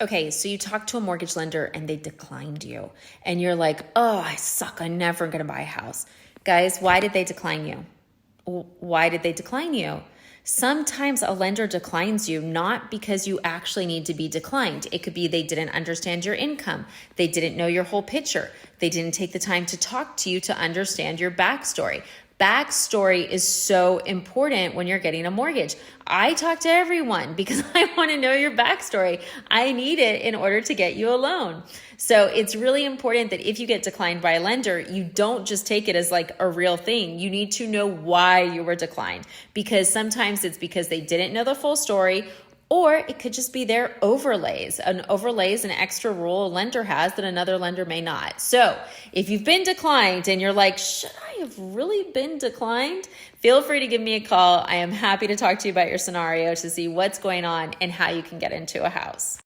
Okay, so you talked to a mortgage lender and they declined you. And you're like, oh, I suck. I'm never going to buy a house. Guys, why did they decline you? Why did they decline you? Sometimes a lender declines you not because you actually need to be declined. It could be they didn't understand your income. They didn't know your whole picture. They didn't take the time to talk to you to understand your backstory. Backstory is so important when you're getting a mortgage. I talk to everyone because I want to know your backstory. I need it in order to get you a loan. So it's really important that if you get declined by a lender, you don't just take it as like a real thing. You need to know why you were declined, because sometimes it's because they didn't know the full story, or it could just be their overlays. An overlay is an extra rule a lender has that another lender may not. So if you've been declined and you're like, should I have really been declined? Feel free to give me a call. I am happy to talk to you about your scenario to see what's going on and how you can get into a house.